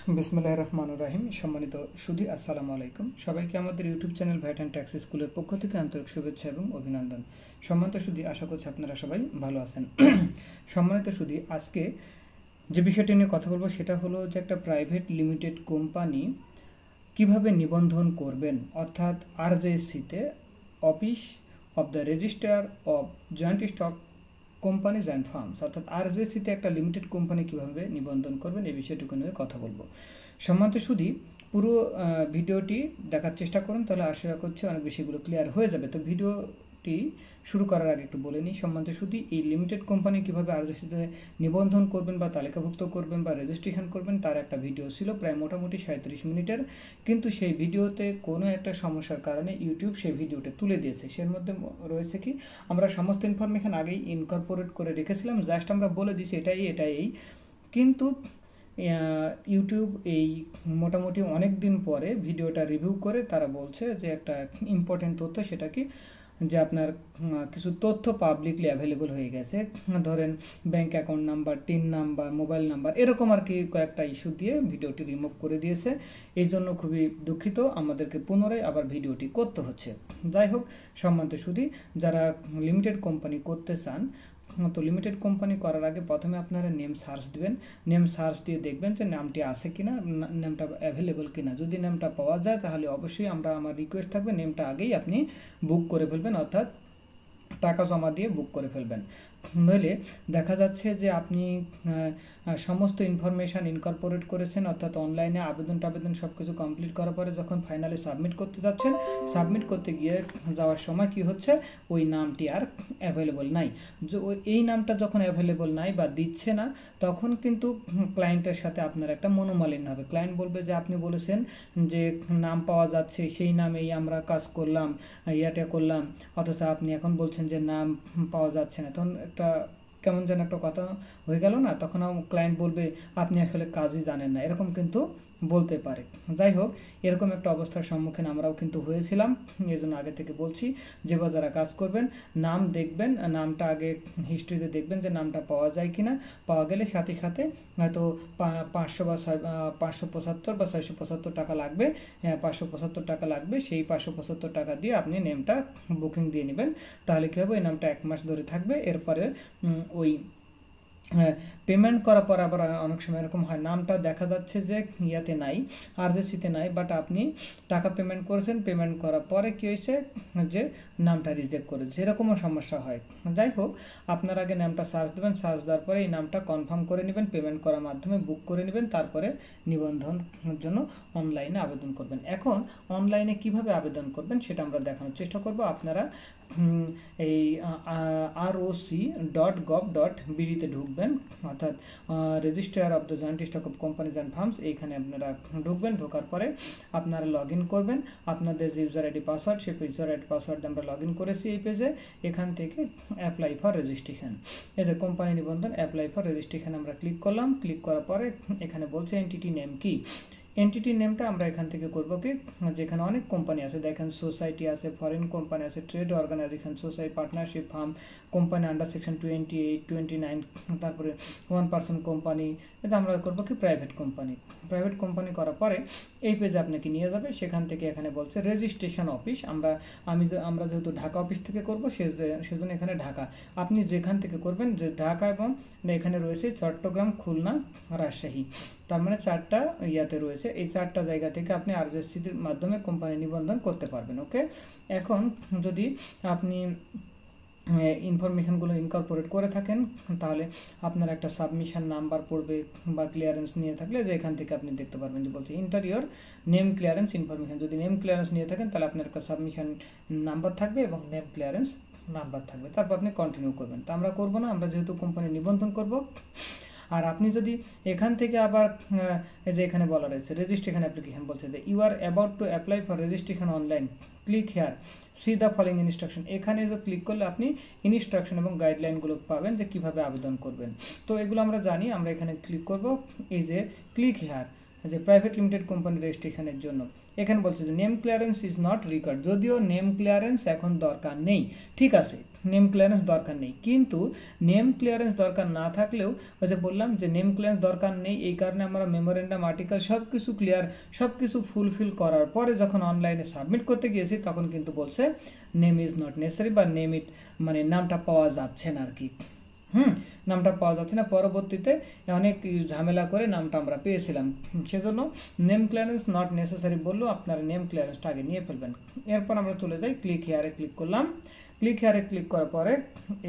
বিসমিল্লাহির রহমানির রহিম। সম্মানিত সুধী, আসসালামু আলাইকুম। সবাইকে আমাদের YouTube channel VAT and tax স্কুলের পক্ষ থেকে আন্তরিক শুভেচ্ছা এবং অভিনন্দন। সম্মানিত সুধী, আশা করছি আপনারা সবাই ভালো আছেন। সম্মানিত সুধী, আজকে যে বিষয়টি নিয়ে কথা বলবো সেটা হলো যে একটা প্রাইভেট লিমিটেড কোম্পানি কিভাবে নিবন্ধন করবেন, অর্থাৎ আরজেএসসিতে, office of the registrar of joint stock companies and firms, অর্থাৎ আরজেএসসিতে একটা লিমিটেড কোম্পানি কীভাবে নিবন্ধন করবেন এই বিষয়টুকু নিয়ে কথা বলবো। সম্মানিত সুধী, পুরো ভিডিওটি দেখার চেষ্টা করুন, তাহলে আশা করছি অনেক বিষয়গুলো ক্লিয়ার হয়ে যাবে। তো ভিডিওটি শুরু করার আগে একটু বলে নিই, সম্মানিত সুধী, এই লিমিটেড কোম্পানি কীভাবে আরজেএসসিতে নিবন্ধন করবেন বা তালিকাভুক্ত করবেন বা রেজিস্ট্রেশন করবেন তার একটা ভিডিও ছিল প্রায় মোটামুটি 37 মিনিটের, কিন্তু সেই ভিডিওতে কোনো একটা সমস্যার কারণে ইউটিউব সেই ভিডিওটা তুলে দিয়েছে। সের মধ্যে রয়েছে কি, আমরা সমস্ত ইনফরমেশন আগেই ইনকর্পোরেট করে রেখেছিলাম, জাস্ট আমরা বলে দিছি এটাই, কিন্তু ইউটিউব এই মোটামুটি অনেক দিন পরে ভিডিওটা রিভিউ করে তারা বলছে যে একটা ইম্পর্টেন্ট তথ্য, সেটা কি যে আপনার কিছু তথ্য পাবলিকলি অ্যাভেলেবল হয়ে গেছে, ধরেন bank account number, tin number, mobile number, এরকম আর কি কয়েকটা ইস্যু দিয়ে ভিডিওটি রিমুভ করে দিয়েছে। এই জন্য খুবই দুঃখিত, আমাদেরকে পুনরায় আবার ভিডিওটি করতে হচ্ছে। যাই হোক সম্মানিত সুধী, যারা লিমিটেড কোম্পানি করতে চান, তো লিমিটেড কোম্পানি করার আগে প্রথমে আপনারা নেম সার্চ দিবেন। নেম সার্চ দিয়ে দেখবেন যে নামটি আছে কিনা, নেমটা অ্যাভেলেবল কিনা। যদি নেমটা পাওয়া যায় তাহলে অবশ্যই আমার রিকোয়েস্ট থাকবে নেমটা আগেই আপনি বুক করে ফেলবেন, অর্থাৎ টাকা জমা দিয়ে বুক করে ফেলবেন। নইলে দেখা যাচ্ছে যে আপনি সমস্ত ইনফরমেশান ইনকর্পোরেট করেছেন, অর্থাৎ অনলাইনে আবেদন সব কিছু কমপ্লিট করার পরে যখন ফাইনালি সাবমিট করতে যাচ্ছেন, সাবমিট করতে গিয়ে যাওয়ার সময় কি হচ্ছে, ওই নামটি আর অ্যাভেলেবল নাই। এই নামটা যখন অ্যাভেলেবল নাই বা দিচ্ছে না, তখন কিন্তু ক্লায়েন্টের সাথে আপনার একটা মনোমালিন্য হবে। ক্লায়েন্ট বলবে যে আপনি বলেছেন যে নাম পাওয়া যাচ্ছে, সেই নামেই আমরা কাজ করলাম, ইয়াটা করলাম, অথচ আপনি এখন বলছেন যে নাম পাওয়া যাচ্ছে না। তখন একটা কেমন যেন একটা কথা হয়ে গেল না, তখন ক্লায়েন্ট বলবে আপনি আসলে কাজই জানেন না, এরকম কিন্তু বলতে পারে। যাই হোক, এরকম একটা অবস্থার সম্মুখীন আমরাও কিন্তু হয়েছিলাম। এই জন্য আগে থেকে বলছি যে যারা কাজ করবেন, নাম দেখবেন, নামটা আগে হিস্ট্রিতে দেখবেন যে নামটা পাওয়া যায় কিনা। পাওয়া গেলে সাথে সাথে হয়তো 500 বা 575 বা 675 টাকা লাগবে, 575 টাকা লাগবে। সেই 575 টাকা দিয়ে আপনি নেমটা বুকিং দিয়ে নেবেন। তাহলে কী হবে, এই নামটা 1 মাস ধরে থাকবে। এরপরে ওই পেমেন্ট করার পর আবার অনেক সময় এরকম হয়, নামটা দেখা যাচ্ছে যে ইয়াতে নাই, আরজেএসসিতে নাই, বাট আপনি টাকা পেমেন্ট করেছেন, পেমেন্ট করার পরে কী হয়েছে যে নামটা রিজেক্ট করেছে, এরকমও সমস্যা হয়। যাই হোক, আপনার আগে নামটা সার্চ দেবেন, সার্চ দেওয়ার পরে এই নামটা কনফার্ম করে নেবেন, পেমেন্ট করার মাধ্যমে বুক করে নেবেন, তারপরে নিবন্ধনের জন্য অনলাইনে আবেদন করবেন। এখন অনলাইনে কিভাবে আবেদন করবেন সেটা আমরা দেখানোর চেষ্টা করব। আপনারা এই roc.gov.bd-তে ঢুকবেন, অর্থাৎ registrar of the joint stock of companies and firms, এইখানে আপনারা ঢুকবেন। ঢোকার পরে আপনারা লগ ইন করবেন, আপনাদের যে ইউজার আইডি পাসওয়ার্ড, সেই ইউজার আইডি পাসওয়ার্ড দিয়ে আমরা লগ ইন করেছি এই পেজে। এখান থেকে অ্যাপ্লাই ফর রেজিস্ট্রেশন, এই যে কোম্পানি নিবন্ধন, অ্যাপ্লাই ফর রেজিস্ট্রেশন আমরা ক্লিক করলাম। ক্লিক করার পরে এখানে বলছে এন্টিটি নেম কি। এন্টিটি নেমটা আমরা এখান থেকে করবো কি, যেখানে অনেক কোম্পানি আছে, দেখেন সোসাইটি আছে, ফরেন কোম্পানি আছে, trade organisation, society, partnership, firm, company under section 28, 29, তারপরে 1% কোম্পানি, এটা আমরা করবো কি প্রাইভেট কোম্পানি। প্রাইভেট কোম্পানি করার পরে এই পেজে আপনাকে নিয়ে যাবে। সেখান থেকে এখানে বলছে রেজিস্ট্রেশন অফিস, আমরা যেহেতু ঢাকা অফিস থেকে করবো সেজন্য এখানে ঢাকা। আপনি যেখান থেকে করবেন, যে ঢাকা এবং এখানে রয়েছে চট্টগ্রাম, খুলনা, রাজশাহী, তার মানে 4টা ইয়াতে রয়েছে। এই 4টা জায়গা থেকে আপনি আরজেএসসির মাধ্যমে কোম্পানি নিবন্ধন করতে পারবেন। ওকে, এখন যদি আপনি ইনফরমেশনগুলো ইনকর্পোরেট করে থাকেন, তাহলে আপনার একটা সাবমিশন নাম্বার পড়বে বা ক্লিয়ারেন্স নিয়ে থাকলে, যে এখান থেকে আপনি দেখতে পারবেন যে বলছে ইন্টারিয়র নেম ক্লিয়ারেন্স ইনফরমেশন। যদি নেম ক্লিয়ারেন্স নিয়ে থাকেন তাহলে আপনার একটা সাবমিশন নাম্বার থাকবে এবং নেম ক্লিয়ারেন্স নাম্বার থাকবে, তারপর আপনি কন্টিনিউ করবেন। তা আমরা করবো না, আমরা যেহেতু কোম্পানি নিবন্ধন করব। আর আপনি যদি এখান থেকে আবার এই যে এখানে বলা রয়েছে রেজিস্ট্রেশন অ্যাপ্লিকেশন, বলছে যে you are about to apply for registration online, click here, see the following instruction. এখানে যে ক্লিক করলে আপনি ইনস্ট্রাকশন এবং গাইডলাইনগুলো পাবেন যে কিভাবে আবেদন করবেন। তো এগুলো আমরা জানি, আমরা এখানে ক্লিক করব, এই যে ক্লিক হেয়ার, যে প্রাইভেট লিমিটেড কোম্পানি রেজিস্ট্রেশনের জন্য। এখানে বলছে যে name clearance is not required, যদিও নেম ক্লিয়ারেন্স এখন দরকার নেই, ঠিক আছে, নেম ক্লিয়ারেন্স দরকার নেই, কিন্তু নেম ক্লিয়ারেন্স দরকার না থাকলেও ওই যে বললাম যে নেম ক্লিয়ারেন্স দরকার নেই, এই কারণে আমরা মেমোরেন্ডাম আর্টিকেল সব কিছু ক্লিয়ার, সব কিছু ফুলফিল করার পরে যখন অনলাইনে সাবমিট করতে গিয়েছি তখন কিন্তু বলছে নেম ইজ নট নেসেসারি, বা নেম ইট মানে নামটা পাওয়া যাচ্ছে না আর কি। নামটা পাওয়া যাচ্ছে না, পরবর্তীতে অনেক ঝামেলা করে নামটা আমরা পেয়েছিলাম, সেজন্য নেম ক্লিয়ারেন্স নট নেসেসারি বললো, আপনারা নেম ক্লিয়ারেন্সটা আগে নিয়ে ফেলবেন। এরপর আমরা চলে যাই ক্লিক হেয়ারে ক্লিক করলাম। ক্লিক হেয়ারে ক্লিক করার পরে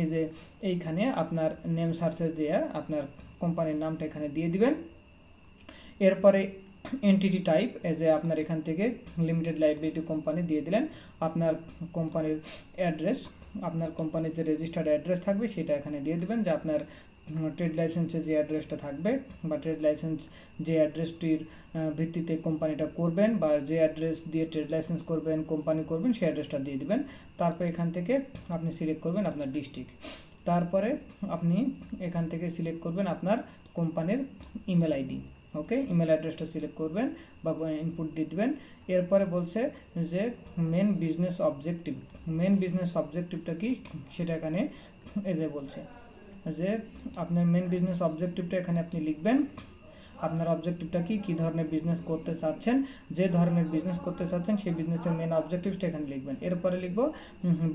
এই যে এইখানে আপনার নেম সার্চে দিয়ে আপনার কোম্পানির নামটা এখানে দিয়ে দিবেন। এরপরে এন্টিটি টাইপ এই যে আপনার এখান থেকে লিমিটেড লাইবিলিটি কোম্পানি দিয়ে দিলেন, আপনার কোম্পানির অ্যাড্রেস, আপনার কোম্পানির যে রেজিস্টার্ড অ্যাড্রেস থাকবে সেটা এখানে দিয়ে দিবেন, যে আপনার ট্রেড লাইসেন্সে যে অ্যাড্রেসটা থাকবে বা ট্রেড লাইসেন্স যে অ্যাড্রেসটির ভিত্তিতে কোম্পানিটা করবেন বা যে অ্যাড্রেস দিয়ে ট্রেড লাইসেন্স করবেন কোম্পানি করবেন সেই অ্যাড্রেসটা দিয়ে দিবেন। তারপর এখান থেকে আপনি সিলেক্ট করবেন আপনার ডিস্ট্রিক্ট, তারপরে আপনি এখান থেকে সিলেক্ট করবেন আপনার কোম্পানির ইমেল আইডি। ওকে, ইমেল অ্যাড্রেসটা সিলেক্ট করবেন বা ইনপুট দিয়ে দেবেন। এরপরে বলছে যে main business objective, main business অবজেক্টিভটা কি সেটা এখানে এই যে বলছে যে আপনার মেন বিজনেস অবজেক্টিভটা এখানে আপনি লিখবেন। আপনার অবজেক্টিভটা কি ধরনের বিজনেস করতে চাচ্ছেন, যে ধরনের বিজনেস করতে চাচ্ছেন সেই বিজনেসের মেন অবজেক্টিভটা এখানে লিখবেন। এরপরে লিখব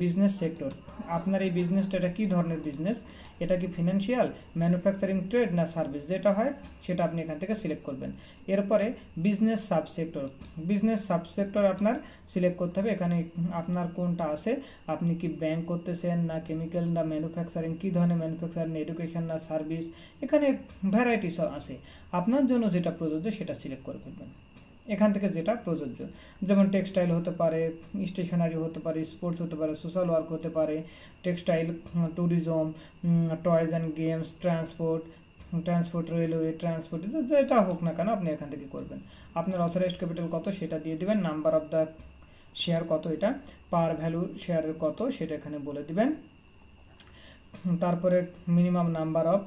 বিজনেস সেক্টর, আপনার এই বিজনেসটা এটা কী ধরনের বিজনেস, এটা কি ফিনান্সিয়াল, ম্যানুফ্যাকচারিং, ট্রেড না সার্ভিস, যেটা হয় সেটা আপনি এখান থেকে সিলেক্ট করবেন। এরপরে বিজনেস সাবসেক্টর, বিজনেস সাবসেক্টর আপনার সিলেক্ট করতে হবে, এখানে আপনার কোনটা আছে, আপনি কি ব্যাংক করতেছেন না কেমিক্যাল না ম্যানুফ্যাকচারিং, কী ধরনের ম্যানুফ্যাকচারিং, এডুকেশন না সার্ভিস, এখানে ভ্যারাইটিস আছে, আপনার জন্য যেটা প্রযোজ্য সেটা সিলেক্ট করে ফেলবেন এখান থেকে, যেটা প্রযোজ্য, যেমন টেক্সটাইল হতে পারে, স্টেশনারি হতে পারে, স্পোর্টস হতে পারে, সোশ্যাল ওয়ার্ক হতে পারে, textile, tourism, toys and games, transport, railway, transport, যেটা হোক না কেন আপনি এখান থেকে করবেন। আপনার অথরাইজড ক্যাপিটাল কত সেটা দিয়ে দিবেন, নাম্বার অফ দ্য শেয়ার কত, এটা পার ভ্যালু শেয়ারের কত সেটা এখানে বলে দিবেন। তারপরে minimum number of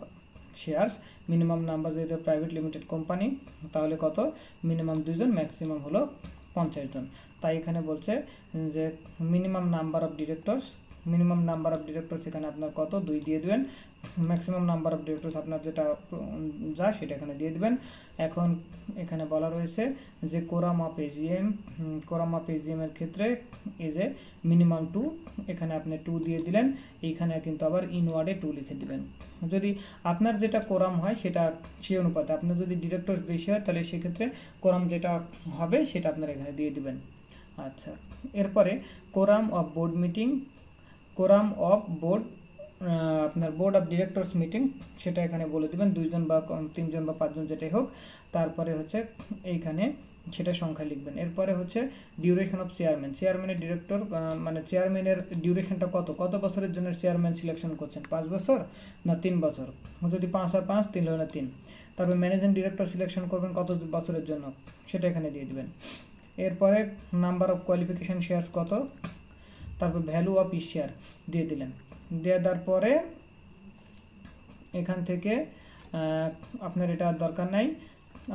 shares, minimum number যেহেতু প্রাইভেট লিমিটেড কোম্পানি তাহলে কত, মিনিমাম 2 জন, ম্যাক্সিমাম হলো 50 জন, তাই এখানে বলছে যে minimum number of directors, minimum number of directors এখানে আপনার কত 2 দিয়ে দিবেন, ম্যাক্সিমাম নাম্বার অফ ডিরেক্টরস আপনার যেটা যা সেটা এখানে দিয়ে দিবেন। এখন এখানে বলা রয়েছে যে quorum of AGM, quorum of AGM এর ক্ষেত্রে এই যে মিনিমাম 2, এখানে আপনি 2 দিয়ে দিলেন, এইখানে কিন্তু আবার ইনওয়ার্ডে 2 লিখে দিবেন। যদি আপনার যেটা কোরাম হয় সেটা সেই অনুপাতে, আপনার যদি ডিরেক্টর বেশি হয় তাহলে সেক্ষেত্রে কোরাম যেটা হবে সেটা আপনার এখানে দিয়ে দিবেন। আচ্ছা, এরপরে quorum of board meeting, quorum of board আপনার বোর্ড অফ ডিরেক্টরস মিটিং সেটা এখানে বলে দিবেন, 2 জন বা 3 জন বা 5 জন যেটাই হোক। তারপরে হচ্ছে এইখানে সেটা সংখ্যা লিখবেন। এরপরে হচ্ছে ডিউরেশন অফ চেয়ারম্যান, চেয়ারম্যানের ডিরেক্টর মানে চেয়ারম্যানের ডিউরেশনটা কত বছরের জন্য চেয়ারম্যান সিলেকশন করছেন, 5 বছর না 3 বছর, যদি 5 আর 5 3 হলো না 3। তারপর ম্যানেজিং ডিরেক্টর সিলেকশন করবেন কত বছরের জন্য সেটা এখানে দিয়ে দিবেন। এরপরে নাম্বার অফ কোয়ালিফিকেশন শেয়ারস কত, তারপর ভ্যালু অফ ইচ শেয়ার দিয়ে দিলেন। দিয়ে দেওয়ার পরে এখান থেকে আপনার এটা দরকার নাই,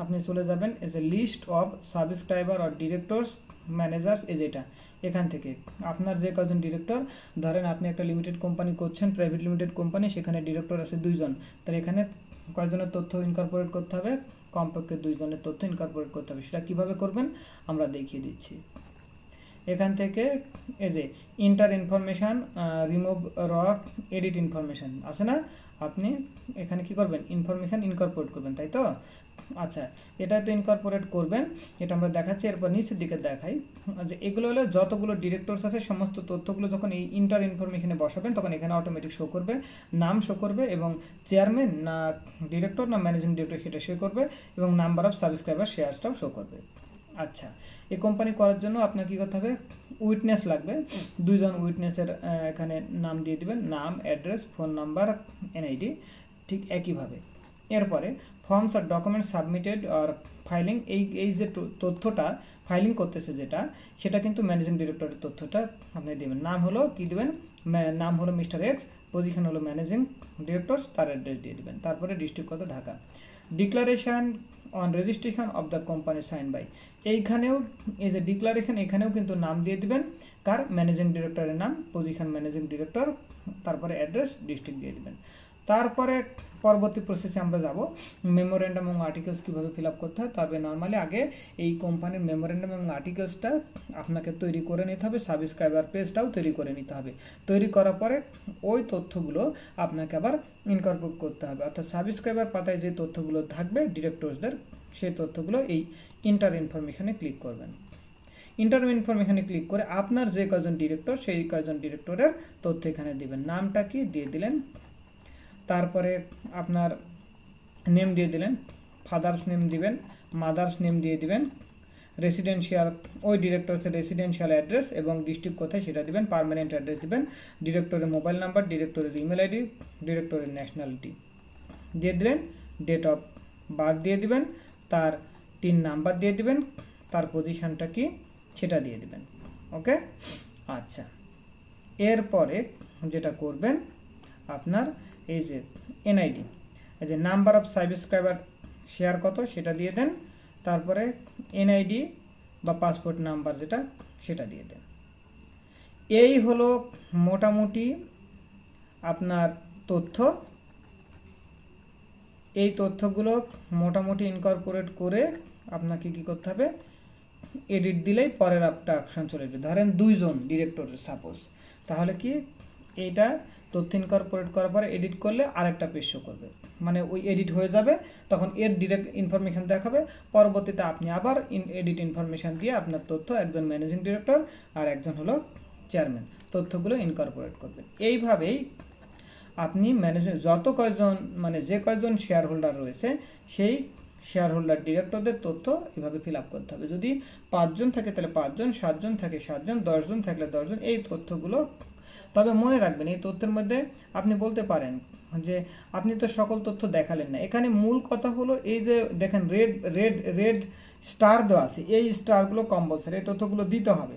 আপনি চলে যাবেন এই যে list of subscriber or directors manager, এই যেটা এখান থেকে আপনার যে কজন ডিরেক্টর, ধরেন আপনি একটা লিমিটেড কোম্পানি করছেন, প্রাইভেট লিমিটেড কোম্পানি, সেখানে ডিরেক্টর আছে 2 জন, তাহলে এখানে কয়জনের তথ্য ইনকর্পোরেট করতে হবে, কমপক্ষে 2 জনের তথ্য ইনকর্পোরেট করতে হবে। সেটা কিভাবে করবেন আমরা দেখিয়ে দিচ্ছি। এখান থেকে এই যে inter information, remove rock, edit information আছে না, আপনি এখানে কি করবেন, ইনফরমেশান ইনকর্পোরেট করবেন, তাই তো। আচ্ছা, এটা তো ইনকর্পোরেট করবেন, এটা আমরা দেখাচ্ছি। এরপর নিচের দিকে দেখাই যে এগুলো হলো যতগুলো ডিরেক্টরস আছে সমস্ত তথ্যগুলো যখন এই ইন্টার ইনফরমেশনে বসাবেন তখন এখানে অটোমেটিক শো করবে, নাম শো করবে এবং চেয়ারম্যান না ডিরেক্টর না ম্যানেজিং ডিরেক্টর সেটা শো করবে এবং নাম্বার অফ সাবস্ক্রাইবার শেয়ারসটাও শো করবে। আচ্ছা, এই কোম্পানি করার জন্য আপনার কী করতে হবে, উইটনেস লাগবে, 2 জন উইটনেসের এখানে নাম দিয়ে দিবেন, নাম, অ্যাড্রেস, ফোন নাম্বার, এনআইডি, ঠিক একইভাবে। এরপরে ফর্মস আর ডকুমেন্টস সাবমিটেড আর ফাইলিং, এই যে তথ্যটা ফাইলিং করতেছে যেটা, সেটা কিন্তু ম্যানেজিং ডিরেক্টরের তথ্যটা আপনি দেবেন। নাম হলো কি দেবেন, নাম হলো মিস্টার এক্স, পজিশন হলো ম্যানেজিং ডিরেক্টর, তার অ্যাড্রেস দিয়ে দেবেন। তারপরে ডিস্ট্রিক্ট কত, Dhaka. Declaration on registration of the company sign by, এইখানেও এই যে ডিক্লারেশন এখানেও কিন্তু নাম দিয়ে দিবেন, কার ম্যানেজিং ডিরেক্টরের নাম, পজিশন ম্যানেজিং ডিরেক্টর, তারপরে অ্যাড্রেস, ডিস্ট্রিক্ট দিয়ে দিবেন। তারপরে পরবর্তী প্রসেসে আমরা যাব মেমোরেন্ডাম এবং আর্টিকেলস কীভাবে ফিল আপ করতে হয়। তবে নর্মালি আগে এই কোম্পানির মেমোরেন্ডাম এবং আর্টিকেলসটা আপনাকে তৈরি করে নিতে হবে, সাবস্ক্রাইবার পেজটাও তৈরি করে নিতে হবে। তৈরি করার পরে ওই তথ্যগুলো আপনাকে আবার ইনকর্পোরেট করতে হবে, অর্থাৎ সাবস্ক্রাইবার পাতায় যে তথ্যগুলো থাকবে ডিরেক্টরসদের, সেই তথ্যগুলো এই ইন্টার ইনফরমেশনে ক্লিক করবেন। ইন্টার ইনফরমেশনে ক্লিক করে আপনার যে কয়জন ডিরেক্টর সেই কয়জন ডিরেক্টরের তথ্য এখানে দিবেন। নামটা কি দিয়ে দিলেন, তারপরে আপনার নেম দিয়ে দিলেন, ফাদার্স নেম দিবেন, মাদার্স নেম দিয়ে দিবেন, রেসিডেন্সিয়াল ওই ডিরেক্টরের রেসিডেন্সিয়াল অ্যাড্রেস এবং ডিস্ট্রিক্ট কোথায় সেটা দিবেন, পার্মানেন্ট অ্যাড্রেস দিবেন, ডিরেক্টরের মোবাইল নাম্বার, ডিরেক্টরের ইমেল আইডি, ডিরেক্টরের ন্যাশনালিটি দিয়ে দিলেন, ডেট অফ বার্থ দিয়ে দিবেন, তার টিন নাম্বার দিয়ে দিবেন, তার পজিশনটা কি সেটা দিয়ে দিবেন। ওকে, আচ্ছা, এরপরে যেটা করবেন আপনার এই যে এনআইডি, এই যে নাম্বার অফ সাবস্ক্রাইবার শেয়ার কত সেটা দিয়ে দেন, তারপরে এনআইডি বা পাসপোর্ট নাম্বার যেটা সেটা দিয়ে দেন। এই হলো মোটামুটি আপনার তথ্য। এই তথ্যগুলো মোটামুটি ইনকর্পোরেট করে আপনাকে কি করতে হবে, এডিট দিলেই পরের একটা অপশন চলে যাবে। ধরেন 2 জন ডিরেক্টর সাপোজ, তাহলে কি এইটা তথ্য ইনকর্পোরেট করার পরে এডিট করলে আরেকটা পেজ শো করবে, মানে ওই এডিট হয়ে যাবে, তখন এর ডিরেক্ট ইনফরমেশন দেখাবে। পরবর্তীতে আপনি আবার এডিট ইনফরমেশন দিয়ে আপনার তথ্য, একজন ম্যানেজিং ডিরেক্টর আর একজন হলো চেয়ারম্যান, তথ্যগুলো ইনকর্পোরেট করবেন। এইভাবেই আপনি ম্যানেজার যত কয়জন মানে যে কয়জন শেয়ার হোল্ডার রয়েছে সেই শেয়ার হোল্ডার ডিরেক্টরদের তথ্য এভাবে ফিল আপ করতে হবে। যদি 5 জন থাকে তাহলে 5 জন, 7 জন থাকে 7 জন, 10 জন থাকলে 10 জন, এই তথ্যগুলো। তবে মনে রাখবেন এই তথ্যের মধ্যে আপনি বলতে পারেন যে আপনি তো সকল তথ্য দেখালেন না, এখানে মূল কথা হলো এই যে দেখেন রেড স্টার দেওয়া আছে, এই স্টারগুলো কম্পালসারি, এই তথ্যগুলো দিতে হবে।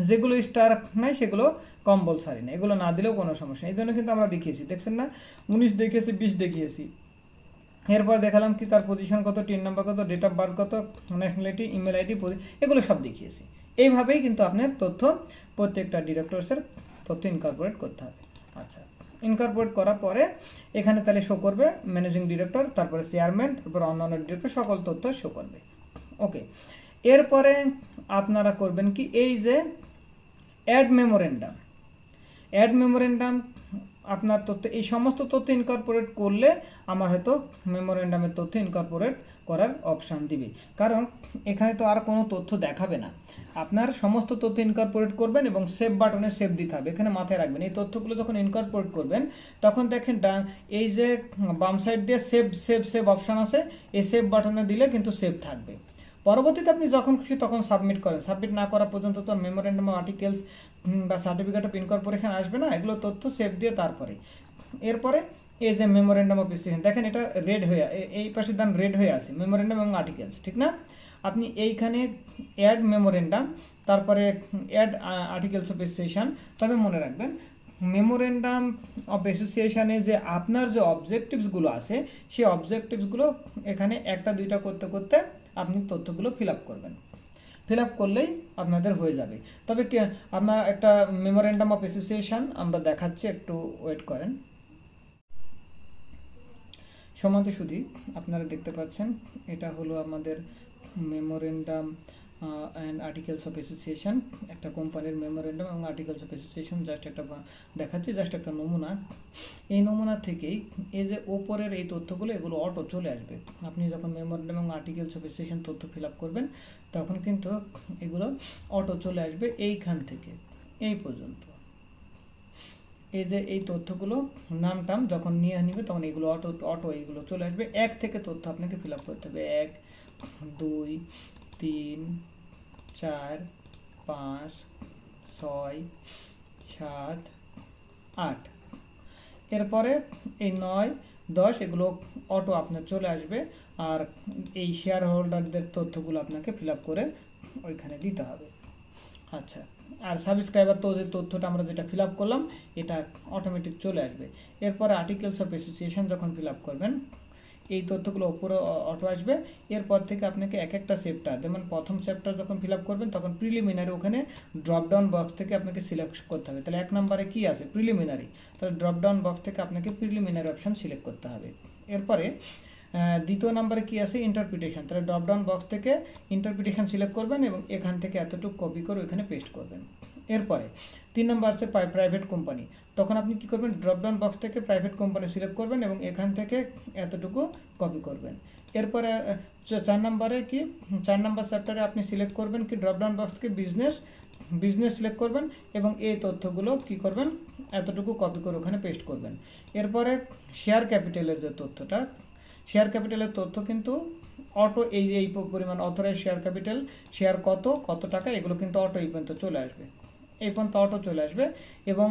যেগুলো স্টার নাই সেগুলো কম্পালসারি না, এগুলো না দিলেও কোনো সমস্যা নেই। এই জন্য কিন্তু আমরা দেখিয়েছি, দেখছেন না, 19 দেখিয়েছি, 20 দেখিয়েছি। এরপর দেখালাম কি তার পজিশন কত, টিন নাম্বার কত, ডেট অফ বার্থ কত, ন্যাশনালিটি, ইমেল আইডি, এগুলো সব দেখিয়েছি। এইভাবেই কিন্তু আপনার তথ্য প্রত্যেকটা ডিরেক্টরসের তথ্য ইনকর্পোরেট করতে হবে। আচ্ছা, ইনকর্পোরেট করার পরে এখানে তাহলে শো করবে ম্যানেজিং ডিরেক্টর, তারপরে চেয়ারম্যান, তারপরে অন্যান্য ডিরেক্টর, সকল তথ্য শো করবে। ওকে, এরপরে আপনারা করবেন কি, এই যে অ্যাড মেমোরেন্ডাম আপনার তথ্য, এই সমস্ত তথ্য ইনকর্পোরেট করলে আমার হয়তো মেমোরেন্ডামের তথ্য ইনকর্পোরেট করার অপশান দিবে, কারণ এখানে তো আর কোনো তথ্য দেখাবে না। আপনার সমস্ত তথ্য ইনকর্পোরেট করবেন এবং সেভ বাটনে সেভ দিতে হবে। এখানে মাথায় রাখবেন এই তথ্যগুলো যখন ইনকর্পোরেট করবেন তখন দেখেন এই যে বাম সাইড দিয়ে সেভ অপশান আছে, এই সেভ বাটনে দিলে কিন্তু সেভ থাকবে। পরবর্তীতে আপনি যখন খুশি তখন সাবমিট করেন, সাবমিট না করা পর্যন্ত তো মেমোরেন্ডাম আর্টিকেলস বা সার্টিফিকেট অফ ইনকর্পোরেশন আসবে না, এগুলো তথ্য সেভ দিয়ে তারপরে এরপরে এই যে মেমোরেন্ডাম অফ ডিসিশন দেখেন এটা রেড হয়ে, এই পাশে দান রেড হয়ে আছে মেমোরেন্ডাম এবং আর্টিকেলস, ঠিক না? আপনি এইখানে অ্যাড মেমোরেন্ডাম, তারপরে অ্যাড আর্টিকেলস অফ অ্যাসোসিয়েশন। তবে মনে রাখবেন মেমোরেন্ডাম অফ অ্যাসোসিয়েশনে যে আপনার যে অবজেক্টিভসগুলো আছে সেই অবজেক্টিভসগুলো এখানে একটা দুইটা করতে করতে আপনি তথ্যগুলো ফিল আপ করবেন, ফিল আপ করলেই আপনাদের হয়ে যাবে। তবে আপনার একটা মেমোরেন্ডাম অফ অ্যাসোসিয়েশন আমরা দেখাচ্ছি, একটু ওয়েট করেন। সম্মানিত সুধী, আপনারা দেখতে পাচ্ছেন এটা হলো আমাদের memorandum and articles of association, একটা কোম্পানির মেমোরেন্ডাম এবং আর্টিকেলস অফ অ্যাসোসিয়েশন জাস্ট একটা দেখাচ্ছি, জাস্ট একটা নমুনা। এই নমুনা থেকেই এই যে ওপরের এই তথ্যগুলো এগুলো অটো চলে আসবে। আপনি যখন মেমোরেন্ডাম এবং আর্টিকেলস অফ অ্যাসোসিয়েশন তথ্য ফিল আপ করবেন তখন কিন্তু এগুলো অটো চলে আসবে এইখান থেকে এই পর্যন্ত। এই যে এই তথ্যগুলো নাম টাম যখন নিয়ে নিবে তখন এগুলো অটো এইগুলো চলে আসবে। 1 থেকে তথ্য আপনাকে ফিল আপ করতে হবে, 1 2 3 4 5 6 7 8, এরপরে এই 9 10 এগুলো অটো আপনার চলে আসবে। আর এই শেয়ার হোল্ডারদের তথ্যগুলো আপনাকে ফিল আপ করে ওইখানে দিতে হবে। আচ্ছা, আর সাবস্ক্রাইবার তো যে তথ্যটা আমরা যেটা ফিল আপ করলাম এটা অটোমেটিক চলে আসবে। এরপরে আর্টিকেলস অফ অ্যাসোসিয়েশন যখন ফিল আপ করবেন এই তথ্যগুলো উপরে অটো আসবে। এরপর থেকে আপনাকে এক একটা চ্যাপ্টার, যেমন প্রথম চ্যাপ্টার যখন ফিল আপ করবেন তখন প্রিলিমিনারি ওখানে ড্রপডাউন বক্স থেকে আপনাকে সিলেক্ট করতে হবে। তাহলে 1 নম্বরে কি আছে? প্রিলিমিনারি। তাহলে ড্রপডাউন বক্স থেকে আপনাকে প্রিলিমিনারি অপশান সিলেক্ট করতে হবে। এরপরে দ্বিতীয় নম্বরে কি আছে? ইন্টারপ্রিটেশন। তাহলে ড্রপডাউন বক্স থেকে ইন্টারপ্রিটেশন সিলেক্ট করবেন এবং এখান থেকে এতটুকু কপি করে ওখানে পেস্ট করবেন। এরপরে 3 নম্বর আছে প্রাইভেট কোম্পানি। তখন আপনি কি করবেন? ড্রপডাউন বক্স থেকে প্রাইভেট কোম্পানি সিলেক্ট করবেন এবং এখান থেকে এতটুকু কপি করবেন। এরপরে 4 নম্বরে কি? 4 নম্বর চ্যাপ্টারে আপনি সিলেক্ট করবেন কি? ড্রপডাউন বক্স থেকে বিজনেস সিলেক্ট করবেন এবং এই তথ্যগুলো কি করবেন? এতটুকু কপি করে ওখানে পেস্ট করবেন। এরপরে শেয়ার ক্যাপিটালের যে তথ্যটা, শেয়ার ক্যাপিটালের তথ্য কিন্তু অটো এই পরিমাণ অথরাইজ শেয়ার ক্যাপিটাল, শেয়ার কত টাকা, এগুলো কিন্তু অটো এই পর্যন্ত চলে আসবে, এই পর্যন্ত অটো চলে আসবে। এবং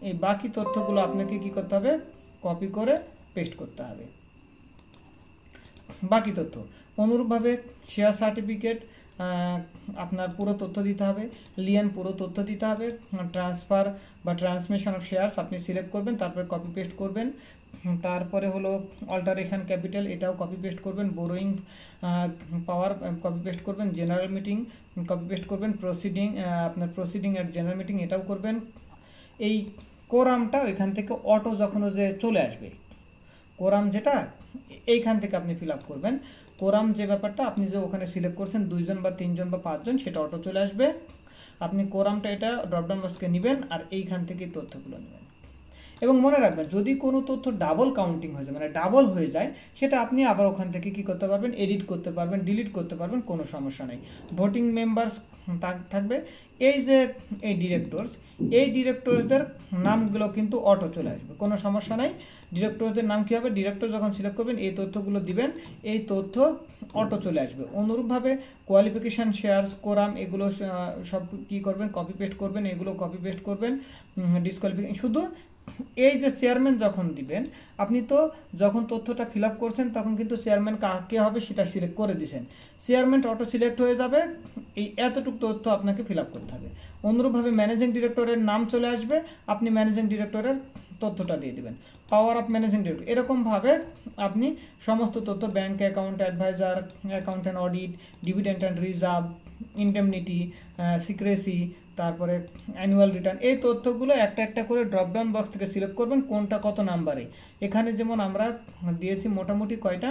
এই বাকি তথ্যগুলো আপনাকে কি করতে হবে? কপি করে পেস্ট করতে হবে বাকি তথ্য। অনুরূপভাবে শেয়ার সার্টিফিকেট আপনার পুরো তথ্য দিতে হবে, লিয়েন পুরো তথ্য দিতে হবে, ট্রান্সফার বা ট্রান্সমিশন অফ শেয়ারস আপনি সিলেক্ট করবেন, তারপরে কপি পেস্ট করবেন। তারপরে হলো অল্টারেশন ক্যাপিটাল, এটাও কপি পেস্ট করবেন। বোরোয়িং পাওয়ার কপি পেস্ট করবেন। জেনারেল মিটিং কপি পেস্ট করবেন। আপনার প্রসিডিং অ্যাট জেনারেল মিটিং এটাও করবেন। এই কোরামটা এখান থেকে অটো যখন যে চলে আসবে, কোরাম যেটা এইখান থেকে আপনি ফিল আপ করবেন। কোরাম যে ব্যাপারটা আপনি যে ওখানে সিলেক্ট করছেন 2 জন বা 3 জন বা 5 জন, সেটা অটো চলে আসবে। আপনি কোরামটা এটা ড্রপডাউন বক্সকে নেবেন আর এইখান থেকে তথ্যগুলো নেবেন। এবং মনে রাখবেন, যদি কোনো তথ্য ডাবল কাউন্টিং হয়ে যায়, মানে ডাবল হয়ে যায়, সেটা আপনি আবার ওখান থেকে কি করতে পারবেন? এডিট করতে পারবেন, ডিলিট করতে পারবেন, কোনো সমস্যা নেই। ভোটিং মেম্বার্স থাকবে। এই যে এই ডিরেক্টরসদের নামগুলো কিন্তু অটো চলে আসবে, কোনো সমস্যা নাই। ডিরেক্টরদের নাম কি হবে? ডিরেক্টর যখন সিলেক্ট করবেন এই তথ্যগুলো দিবেন, এই তথ্য অটো চলে আসবে। অনুরূপভাবে কোয়ালিফিকেশান, শেয়ারস, কোরাম এগুলো সব কি করবেন? কপি পেস্ট করবেন, এগুলো কপি পেস্ট করবেন। ডিসকোয়ালিফিকেশন শুধু এই যে চেয়ারম্যান যখন দিবেন, আপনি তো যখন তথ্যটা ফিল আপ করছেন তখন কিন্তু চেয়ারম্যান কাকে হবে সেটা সিলেক্ট করে দিয়েছেন, চেয়ারম্যান অটো সিলেক্ট হয়ে যাবে। এই এতটুকু তথ্য আপনাকে ফিল আপ করতে হবে। অনুরূপভাবে ম্যানেজিং ডিরেক্টরের নাম চলে আসবে, আপনি ম্যানেজিং ডিরেক্টরের তথ্যটা দিয়ে দেবেন। পাওয়ার অফ ম্যানেজিং ডিরেক্টর, এরকমভাবে আপনি সমস্ত তথ্য, bank account, adviser, accountant, audit, dividend and reserve, indemnity, secrecy, তারপরে অ্যানুয়াল রিটার্ন, এই তথ্যগুলো একটা একটা করে ড্রপডাউন বক্স থেকে সিলেক্ট করবেন কোনটা কত নাম্বারে। এখানে যেমন আমরা দিয়েছি মোটামুটি কয়টা?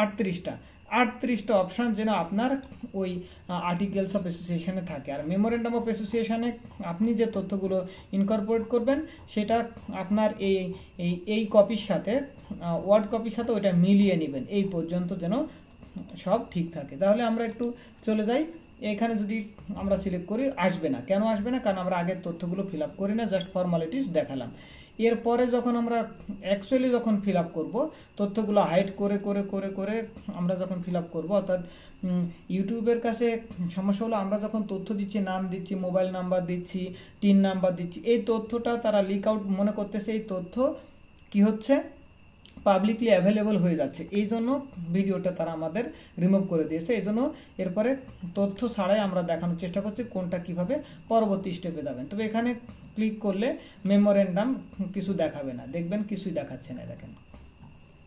38টা অপশান যেন আপনার ওই আর্টিকেলস অফ অ্যাসোসিয়েশনে থাকে। আর মেমোরেন্ডাম অফ অ্যাসোসিয়েশনে আপনি যে তথ্যগুলো ইনকর্পোরেট করবেন সেটা আপনার এই কপির সাথে, ওয়ার্ড কপির সাথে ওইটা মিলিয়ে নেবেন, এই পর্যন্ত যেন সব ঠিক থাকে। তাহলে আমরা একটু চলে যাই। এখানে যদি আমরা সিলেক্ট করি, আসবে না। কেন আসবে না? কারণ আমরা আগের তথ্যগুলো ফিল আপ করি না, জাস্ট ফর্মালিটিস দেখালাম। এরপরে যখন আমরা অ্যাকচুয়ালি যখন ফিল আপ করবো, তথ্যগুলো হাইড করে করে করে করে আমরা যখন ফিল আপ করবো, অর্থাৎ ইউটিউবের কাছে সমস্যা হলো আমরা যখন তথ্য দিচ্ছি, নাম দিচ্ছি, মোবাইল নাম্বার দিচ্ছি, টিন নাম্বার দিচ্ছি, এই তথ্যটা তারা লিক আউট মনে করতেছে, এই তথ্য কি হচ্ছে? পাবলিকলি অ্যাভেলেবল হয়ে যাচ্ছে। এই জন্য ভিডিওটা তারা আমাদের রিমুভ করে দিয়েছে। এই জন্য এরপরে তথ্য ছাড়াই আমরা দেখানোর চেষ্টা করছি কোনটা কিভাবে পরবর্তী স্টেপে যাবেন। তবে এখানে ক্লিক করলে মেমোরেন্ডাম কিছু দেখাবে না, দেখবেন কিছুই দেখাচ্ছে না। দেখেন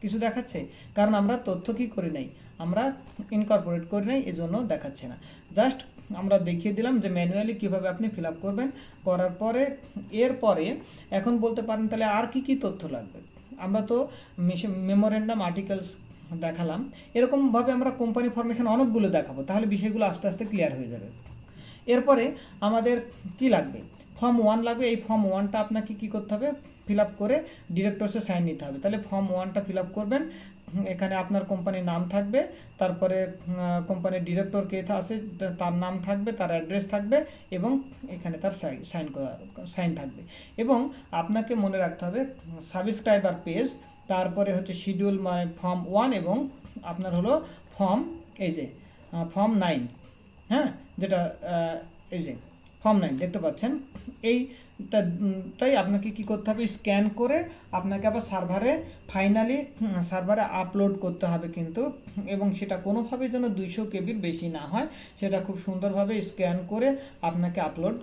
কিছু দেখাচ্ছে, কারণ আমরা তথ্য কি করি নাই, আমরা ইনকর্পোরেট করি নাই, এই জন্য দেখাচ্ছে না। জাস্ট আমরা দেখিয়ে দিলাম যে ম্যানুয়ালি কিভাবে আপনি ফিল আপ করবেন। করার পরে এরপরে এখন বলতে পারেন তাহলে আর কি কি তথ্য লাগবে। আমরা তো মেমোরেন্ডাম, আর্টিকেলস দেখালাম, এরকমভাবে আমরা কোম্পানি ফরমেশন অনেকগুলো দেখাবো, তাহলে বিষয়গুলো আস্তে আস্তে ক্লিয়ার হয়ে যাবে। এরপরে আমাদের কি লাগবে? ফর্ম 1 লাগবে। এই ফর্ম 1টা আপনাকে কি করতে হবে? ফিল আপ করে ডিরেক্টরসে সাইন নিতে হবে। তাহলে ফর্ম 1টা ফিল আপ করবেন। এখানে আপনার কোম্পানির নাম থাকবে, তারপরে কোম্পানির ডিরেক্টর কে আছে তার নাম থাকবে, তার অ্যাড্রেস থাকবে এবং এখানে তার সাইন থাকবে। এবং আপনাকে মনে রাখতে হবে সাবস্ক্রাইবার পেজ, তারপরে হচ্ছে শিডিউল, মানে ফর্ম 1 এবং আপনার হলো ফর্ম, এই যে ফর্ম 9, হ্যাঁ, যেটা এই যে ফর্ম 9 দেখতে পাচ্ছেন, এইটাই আপনাকে কি করতে হবে? স্ক্যান করে আপনাকে আবার ফাইনালি সার্ভারে আপলোড করতে হবে কিন্তু, এবং সেটা কোনোভাবে যেন 200 কেবির বেশি না হয়, সেটা খুব সুন্দরভাবে স্ক্যান করে আপনাকে আপলোড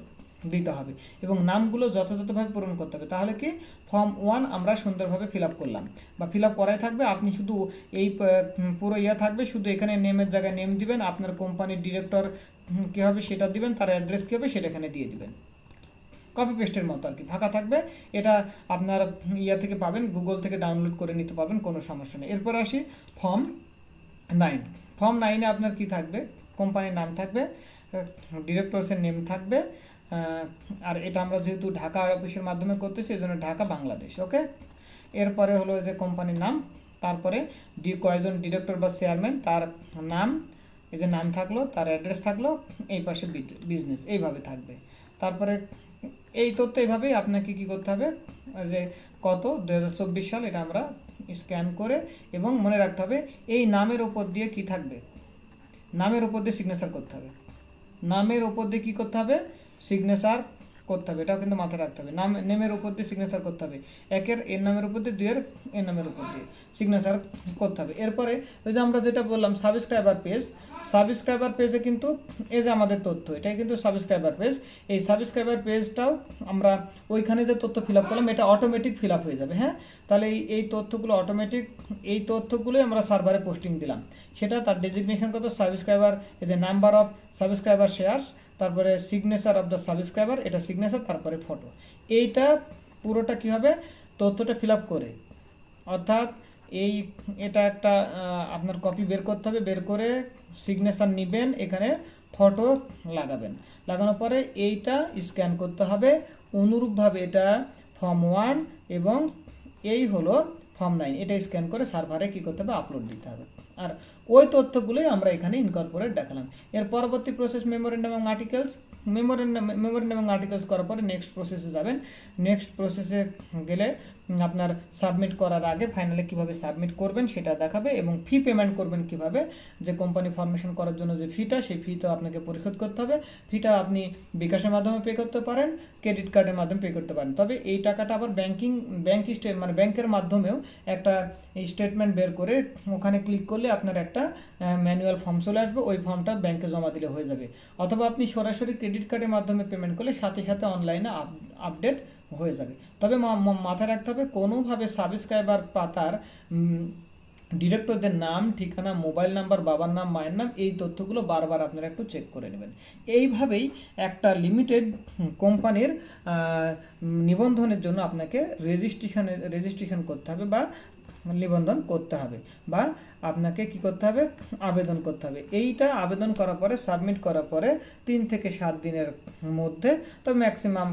দিতে হবে এবং নামগুলো যথাযথভাবে পূরণ করতে হবে। তাহলে কি ফর্ম 1 আমরা সুন্দরভাবে ফিল আপ করলাম বা ফিল আপ করাই থাকবে। আপনি শুধু এই পুরো থাকবে, শুধু এখানে নেমের জায়গায় নেম দিবেন, আপনার কোম্পানির ডিরেক্টর কী হবে সেটা দিবেন, তার অ্যাড্রেস কী হবে সেটা এখানে দিয়ে দিবেন। কপি পেস্টের মতো আর কি, ফাঁকা থাকবে। এটা আপনার থেকে পাবেন, গুগল থেকে ডাউনলোড করে নিতে পারবেন, কোনো সমস্যা নেই। এরপর আসি ফর্ম 9। ফর্ম 9-এ আপনার কি থাকবে, কোম্পানির নাম থাকবে, ডিরেক্টরসের নেম থাকবে, আর এটা আমরা যেহেতু ঢাকা অফিসের মাধ্যমে করতেছি এই জন্য ঢাকা বাংলাদেশ। ওকে, এরপরে হলো যে কোম্পানির নাম, তারপরে কয়জন ডিরেক্টর বা চেয়ারম্যান তার নাম, এই যে নাম থাকলো, তার অ্যাড্রেস থাকলো, এই পাশে বিজনেস, এইভাবে থাকবে। তারপরে এই তথ্য এইভাবেই আপনাকে কি করতে হবে, যে কত 2024 সাল এটা আমরা স্ক্যান করে, এবং মনে রাখতে হবে এই নামের ওপর দিয়ে কি থাকবে, নামের ওপর দিয়ে সিগনেচার করতে হবে। নামের ওপর দিয়ে কী করতে হবে, সিগনেচার করতে হবে, এটাও কিন্তু মাথায় রাখতে হবে। নেমের উপর দিয়ে সিগনেচার করতে হবে, একের এর নামের উপর দিয়ে, দুইয়ের এর নামের উপর দিয়ে সিগনেচার করতে হবে। এরপরে ওই যে আমরা যেটা বললাম সাবস্ক্রাইবার পেজ, সাবস্ক্রাইবার পেজে কিন্তু এই যে আমাদের তথ্য, এটাই কিন্তু সাবস্ক্রাইবার পেজ। এই সাবস্ক্রাইবার পেজটাও আমরা ওইখানে যে তথ্য ফিল আপ করলাম এটা অটোমেটিক ফিল আপ হয়ে যাবে। হ্যাঁ, তাহলে এই তথ্যগুলো অটোমেটিক, এই তথ্যগুলোই আমরা সার্ভারে পোস্টিং দিলাম। সেটা তার ডেজিগনেশন কত, সাবস্ক্রাইবার, এই যে নাম্বার অফ সাবস্ক্রাইবার শেয়ার্স, তারপরে সিগনেচার অফ দ্য সাবস্ক্রাইবার, এটা সিগনেচার, তারপরে ফটো। এইটা পুরোটা কি হবে, তথ্যটা ফিল আপ করে, অর্থাৎ এটা একটা আপনার কপি বের করতে হবে, বের করে সিগনেচার নেবেন, এখানে ফটো লাগাবেন, লাগানোর পরে এইটা স্ক্যান করতে হবে। অনুরূপভাবে এটা ফর্ম 1 এবং এই হলো ফর্ম 9, এটা স্ক্যান করে সার্ভারে কি করতে হবে, আপলোড দিতে হবে। আর ওই তথ্যগুলোই আমরা এখানে ইনকর্পোরেট দেখালাম। এর পরবর্তী প্রসেস মেমোরেন্ডাম এবং আর্টিকেলস। মেমোরেন্ডাম এবং আর্টিকেলস করার পরে নেক্সট প্রসেসে যাবেন। নেক্সট প্রসেসে গেলে আপনার সাবমিট করার আগে ফাইনালে কিভাবে সাবমিট করবেন সেটা দেখাবে, এবং ফি পেমেন্ট করবেন কিভাবে, যে কোম্পানি ফরমেশন করার জন্য যে ফিটা, সেই ফিটা আপনাকে পরিশোধ করতে হবে। ফিটা আপনি বিকাশের মাধ্যমে পে করতে পারেন, ক্রেডিট কার্ডের মাধ্যমে পে করতে পারেন। তবে এই টাকাটা আবার ব্যাংকের মাধ্যমেও একটা স্টেটমেন্ট বের করে ওখানে ক্লিক করলে আপনার একটা ম্যানুয়াল ফর্ম চলে আসবে, ওই ফর্মটা ব্যাংকে জমা দিলে হয়ে যাবে। অথবা আপনি সরাসরি ক্রেডিট কার্ডের মাধ্যমে পেমেন্ট করলে সাথে সাথে অনলাইনে আপডেট হয়ে যাবে। তবে মাথায় রাখতে হবে কোনোভাবে সাবস্ক্রাইবার পাতার ডিরেক্টরদের নাম, ঠিকানা, মোবাইল নাম্বার, বাবার নাম, মায়ের নাম, এই তথ্যগুলো বারবার আপনারা একটু চেক করে নেবেন। এইভাবেই একটা লিমিটেড কোম্পানির নিবন্ধনের জন্য আপনাকে রেজিস্ট্রেশন করতে হবে বা নিবন্ধন করতে হবে, বা আপনাকে কি করতে হবে, আবেদন করতে হবে। এইটা আবেদন করার পরে, সাবমিট করার পরে 3 থেকে 7 দিনের মধ্যে, তবে ম্যাক্সিমাম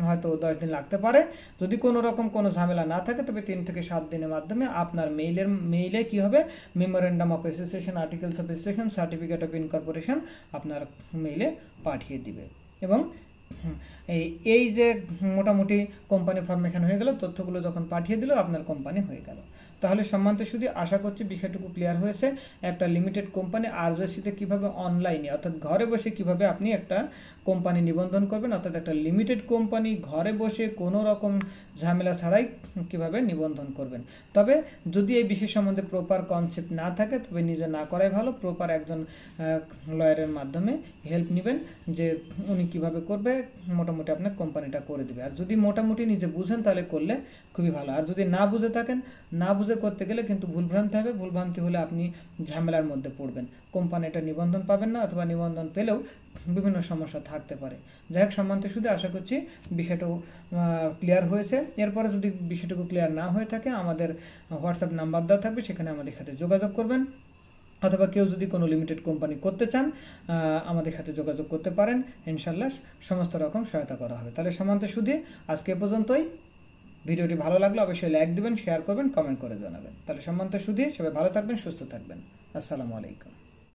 হয়তো 10 দিন লাগতে পারে, যদি কোনো রকম কোনো ঝামেলা না থাকে, তবে 3 থেকে 7 দিনের মাধ্যমে আপনার মেইলে কি হবে, memorandum of association, articles of association, certificate of incorporation আপনার মেইলে পাঠিয়ে দিবে। এবং এই যে মোটামুটি কোম্পানি ফরমেশন হয়ে গেল, তথ্যগুলো যখন পাঠিয়ে দিল আপনার কোম্পানি হয়ে গেল। তাহলে সম্মানিত শুধু আশা করছি বিষয়টুকু ক্লিয়ার হয়েছে। একটা লিমিটেড কোম্পানি আরজিসিতে কিভাবে অনলাইনে, অর্থাৎ ঘরে বসে কিভাবে আপনি একটা কোম্পানি নিবন্ধন করবেন, অর্থাৎ একটা লিমিটেড কোম্পানি ঘরে বসে কোনো রকম ঝামেলা ছাড়াই কিভাবে নিবন্ধন করবেন। তবে যদি এই বিষয় সম্বন্ধে প্রপার কনসেপ্ট না থাকে তবে নিজে না করাই ভালো, প্রপার একজন লয়ারের মাধ্যমে হেল্প নেবেন, যে উনি কিভাবে করবে, মোটামুটি আপনার কোম্পানিটা করে দেবে। আর যদি মোটামুটি নিজে বুঝেন তাহলে করলে খুবই ভালো। আর যদি না বুঝে থাকেন, না বুঝে করতে গেলে কিন্তু ভুলভ্রান্তি হবে, ভুলভ্রান্তি হলে আপনি ঝামেলার মধ্যে পড়বেন, কোম্পানিটা নিবন্ধন পাবেন না, অথবা নিবন্ধন পেলেও বিভিন্ন সমস্যা থাকতে পারে। যাই হোক সম্মানিত শুধু আশা করছি বিষয়টাও ক্লিয়ার হয়েছে। এরপরে যদি বিষয়টুকু ক্লিয়ার না হয়ে থাকে আমাদের হোয়াটসঅ্যাপ নাম্বার দেওয়া থাকবে, সেখানে আমাদের সাথে যোগাযোগ করবেন, অথবা কেউ যদি কোনো লিমিটেড কোম্পানি করতে চান আমাদের সাথে যোগাযোগ করতে পারেন, ইনশাল্লাহ সমস্ত রকম সহায়তা করা হবে। তাহলে সম্মানিত শুধু আজকে এ পর্যন্তই। ভিডিওটি ভালো লাগলে অবশ্যই লাইক দিবেন, শেয়ার করবেন, কমেন্ট করে জানাবেন। তাহলে সম্মানিত শুধু সবাই ভালো থাকবেন, সুস্থ থাকবেন। আসসালামু আলাইকুম।